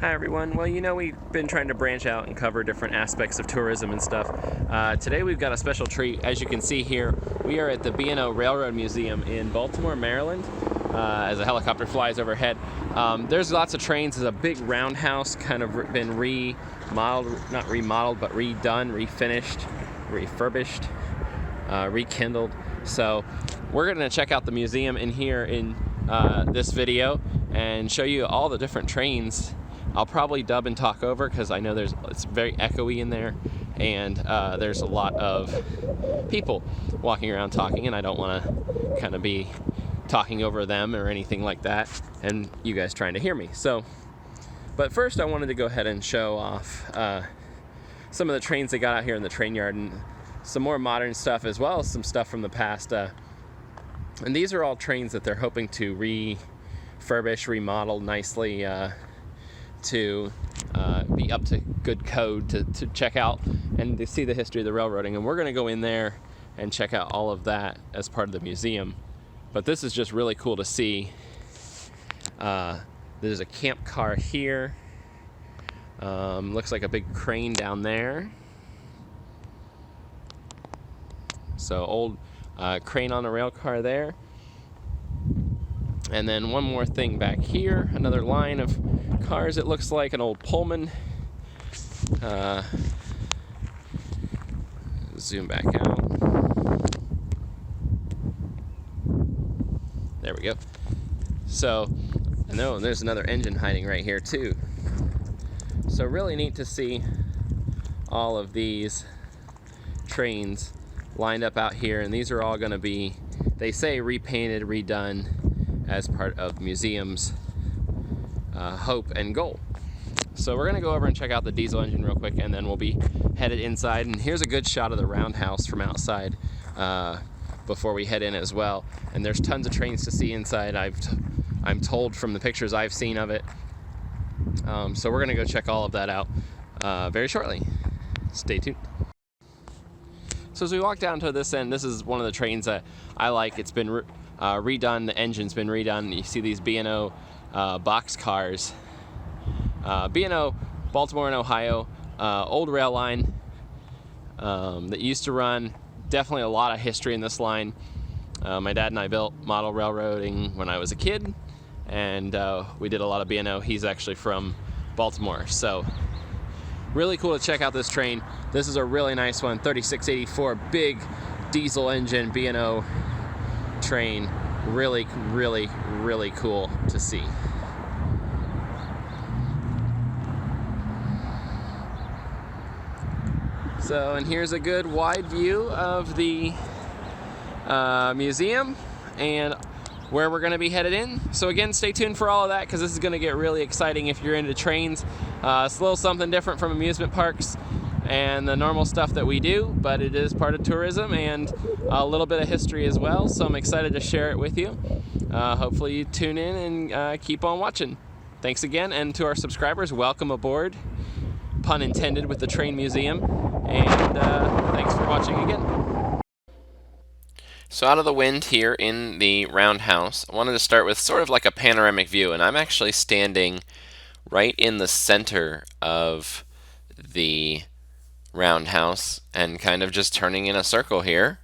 Hi everyone. Well, we've been trying to branch out and cover different aspects of tourism and stuff. Today we've got a special treat. As you can see here, we are at the Bno Railroad Museum in Baltimore, Maryland, as a helicopter flies overhead. There's lots of trains. There's a big roundhouse, kind of been remodeled, not remodeled, but redone, refinished, refurbished, rekindled. So we're going to check out the museum in here in this video and show you all the different trains. I'll probably dub and talk over because I know it's very echoey in there, and there's a lot of people walking around talking, and I don't want to kind of be talking over them or anything like that, and you guys trying to hear me. But first I wanted to go ahead and show off some of the trains they got out here in the train yard, and some more modern stuff as well as some stuff from the past. And these are all trains that they're hoping to refurbish, remodel nicely, to be up to good code to check out and to see the history of the railroading. And we're going to go in there and check out all of that as part of the museum. But this is just really cool to see. There's a camp car here. Looks like a big crane down there. So old crane on a rail car there. And then one more thing back here, another line of cars. It looks like an old Pullman. Zoom back out. There we go. So, and there's another engine hiding right here too. So really neat to see all of these trains lined up out here, and these are all going to be, they say, repainted, redone as part of museum's hope and goal. So we're going to go over and check out the diesel engine real quick, and then we'll be headed inside. And here's a good shot of the roundhouse from outside before we head in as well. And there's tons of trains to see inside, I'm told from the pictures I've seen of it. So we're going to go check all of that out very shortly. Stay tuned. So as we walk down to this end, this is one of the trains that I like. It's been redone, the engine's been redone. You see these Bno Boxcars. Bno, Baltimore and Ohio, old rail line that used to run. Definitely a lot of history in this line. My dad and I built model railroading when I was a kid, and we did a lot of Bno. He's actually from Baltimore, so really cool to check out this train. This is a really nice one, 3684, big diesel engine Bno train. Really, really, really cool to see. So, and here's a good wide view of the museum and where we're going to be headed in. So again, stay tuned for all of that, because this is going to get really exciting if you're into trains. It's a little something different from amusement parks and the normal stuff that we do, but it is part of tourism and a little bit of history as well, so I'm excited to share it with you. Hopefully you tune in and keep on watching. Thanks again, and to our subscribers, welcome aboard, pun intended, with the train museum, and thanks for watching again. So out of the wind here in the roundhouse, I wanted to start with sort of like a panoramic view, and I'm actually standing right in the center of the roundhouse and kind of just turning in a circle here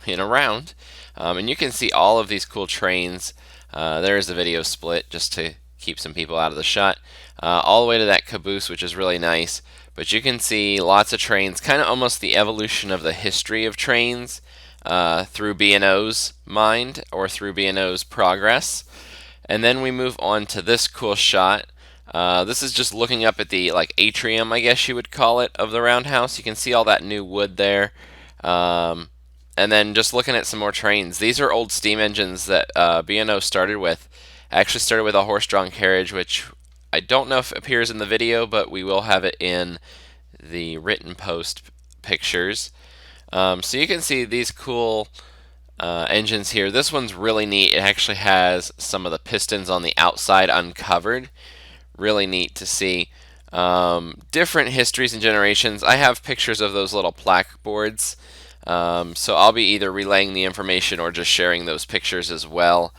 in a round, and you can see all of these cool trains. There's a video split just to keep some people out of the shot, all the way to that Caboose, which is really nice. But you can see lots of trains, kind of almost the evolution of the history of trains through Bno's mind, or through Bno's progress. And then we move on to this cool shot. This is just looking up at the atrium, I guess you would call it, of the roundhouse. You can see all that new wood there. And then just looking at some more trains. These are old steam engines that Bno started with. Actually started with a horse-drawn carriage, which I don't know if it appears in the video, but we will have it in the written post pictures. So you can see these cool engines here. This one's really neat. It actually has some of the pistons on the outside uncovered. Really neat to see. Different histories and generations. I have pictures of those little plaque boards, so I'll be either relaying the information or just sharing those pictures as well.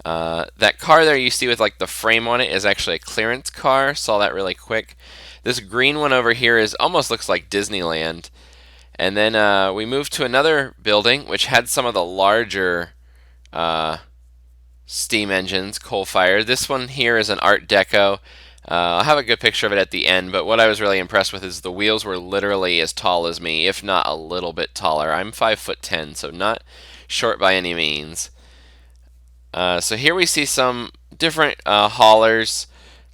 That car there you see with like the frame on it is actually a clearance car. Saw that really quick. This green one over here is almost looks like Disneyland. And then we moved to another building which had some of the larger steam engines, coal-fired. This one here is an Art Deco. I'll have a good picture of it at the end, but what I was really impressed with is the wheels were literally as tall as me, if not a little bit taller. I'm 5'10", so not short by any means. So here we see some different haulers,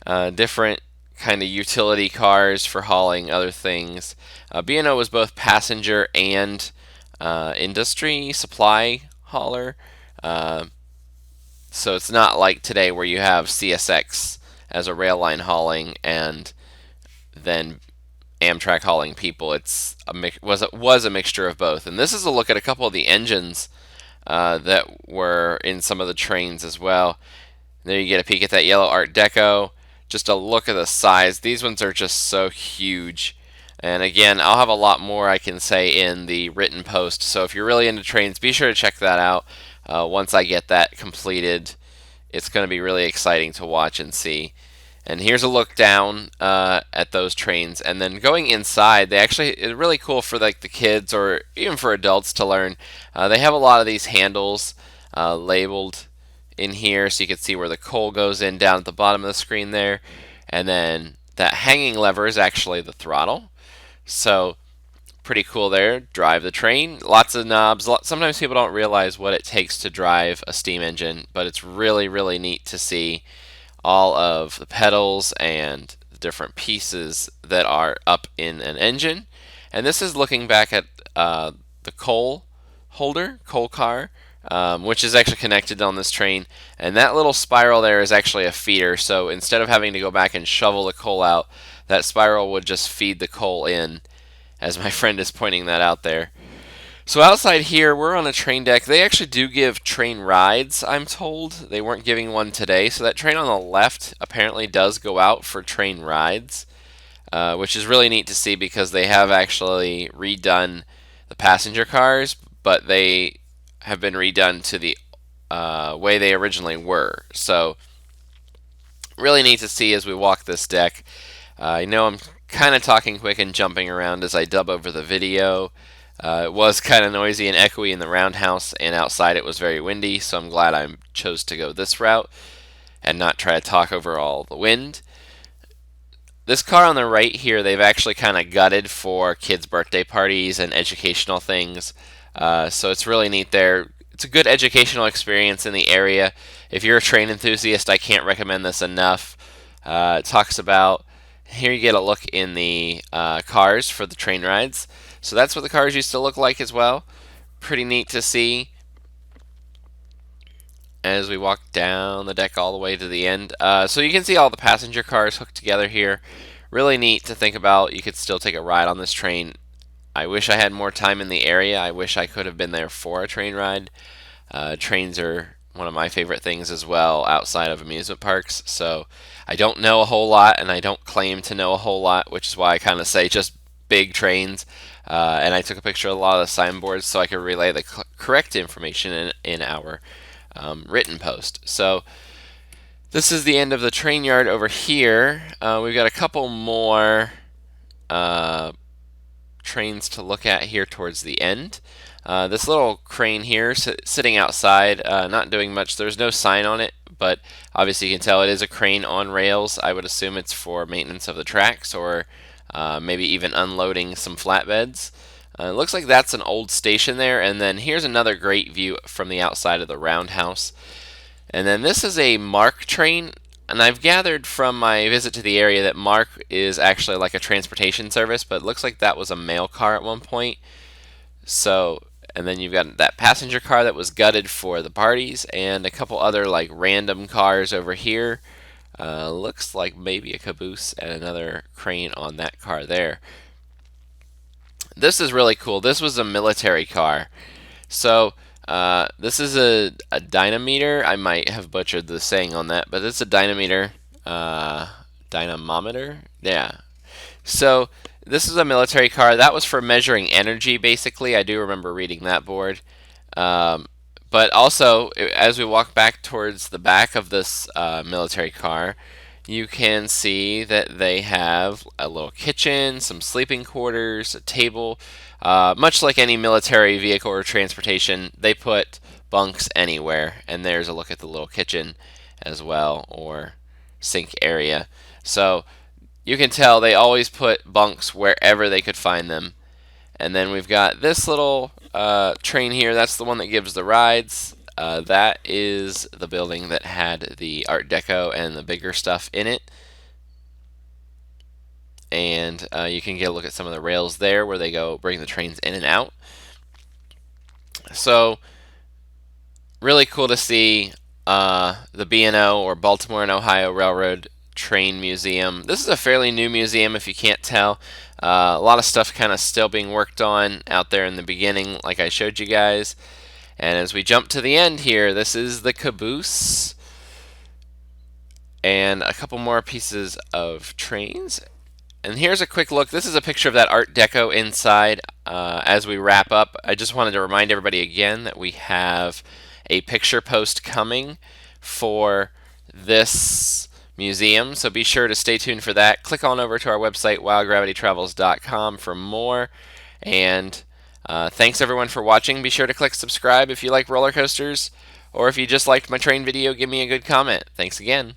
different kind of utility cars for hauling other things. Bno was both passenger and industry supply hauler. So it's not like today where you have CSX as a rail line hauling and then Amtrak hauling people. It's was a mixture of both. And this is a look at a couple of the engines that were in some of the trains as well. There you get a peek at that yellow Art Deco. Just a look at the size. These ones are just so huge. And again, I'll have a lot more I can say in the written post. So if you're really into trains, be sure to check that out. Once I get that completed, it's going to be really exciting to watch and see. And here's a look down at those trains, and then going inside, they actually it's really cool for like the kids or even for adults to learn. They have a lot of these handles labeled in here, so you can see where the coal goes in down at the bottom of the screen there, and then that hanging lever is actually the throttle. So pretty cool there. Drive the train, lots of knobs. Sometimes people don't realize what it takes to drive a steam engine, but it's really, really neat to see all of the pedals and the different pieces that are up in an engine. And this is looking back at the coal car, which is actually connected on this train. And that little spiral there is actually a feeder, so instead of having to go back and shovel the coal out, that spiral would just feed the coal in, as my friend is pointing that out there. So outside here, we're on a train deck. They actually do give train rides, I'm told. They weren't giving one today, so that train on the left apparently does go out for train rides, which is really neat to see because they have actually redone the passenger cars, but they have been redone to the way they originally were. So really neat to see as we walk this deck. I know I'm kind of talking quick and jumping around as I dub over the video. It was kind of noisy and echoey in the roundhouse, and outside it was very windy, so I'm glad I chose to go this route and not try to talk over all the wind. This car on the right here, they've actually kind of gutted for kids' birthday parties and educational things, so it's really neat there. It's a good educational experience in the area. If you're a train enthusiast, I can't recommend this enough. It talks about, here you get a look in the cars for the train rides. So that's what the cars used to look like as well. Pretty neat to see as we walk down the deck all the way to the end. So you can see all the passenger cars hooked together here. Really neat to think about. You could still take a ride on this train. I wish I had more time in the area. I wish I could have been there for a train ride. Trains are one of my favorite things as well outside of amusement parks. So I don't know a whole lot, and I don't claim to know a whole lot, which is why I kind of say just big trains. And I took a picture of a lot of the signboards so I could relay the correct information in our written post. So this is the end of the train yard over here. We've got a couple more trains to look at here towards the end. This little crane here sitting outside, not doing much. There's no sign on it, but obviously you can tell it is a crane on rails. I would assume it's for maintenance of the tracks or maybe even unloading some flatbeds. It looks like that's an old station there, and then here's another great view from the outside of the roundhouse. And then this is a MARC train, and I've gathered from my visit to the area that MARC is actually like a transportation service, but it looks like that was a mail car at one point. So, and then you've got that passenger car that was gutted for the parties, and a couple other like random cars over here. Looks like maybe a Caboose and another crane on that car there. This is really cool. This was a military car. So this is a dynameter. I might have butchered the saying on that, but it's a dynameter. Dynamometer? Yeah. So this is a military car. That was for measuring energy, basically. I do remember reading that board. But also, as we walk back towards the back of this military car, you can see that they have a little kitchen, some sleeping quarters, a table. Much like any military vehicle or transportation, they put bunks anywhere. And there's a look at the little kitchen as well, or sink area. So you can tell they always put bunks wherever they could find them. And then we've got this little train here. That's the one that gives the rides. That is the building that had the Art Deco and the bigger stuff in it. And you can get a look at some of the rails there where they go bring the trains in and out. So really cool to see the Bno, or Baltimore and Ohio Railroad Train Museum. This is a fairly new museum, if you can't tell. A lot of stuff kind of still being worked on out there in the beginning, like I showed you guys. And as we jump to the end here, this is the Caboose and a couple more pieces of trains. And here's a quick look. This is a picture of that Art Deco inside. As we wrap up, I just wanted to remind everybody again that we have a picture post coming for this museum, so be sure to stay tuned for that. Click on over to our website, wildgravitytravels.com, for more. And thanks everyone for watching. Be sure to click subscribe if you like roller coasters, or if you just liked my train video, give me a good comment. Thanks again.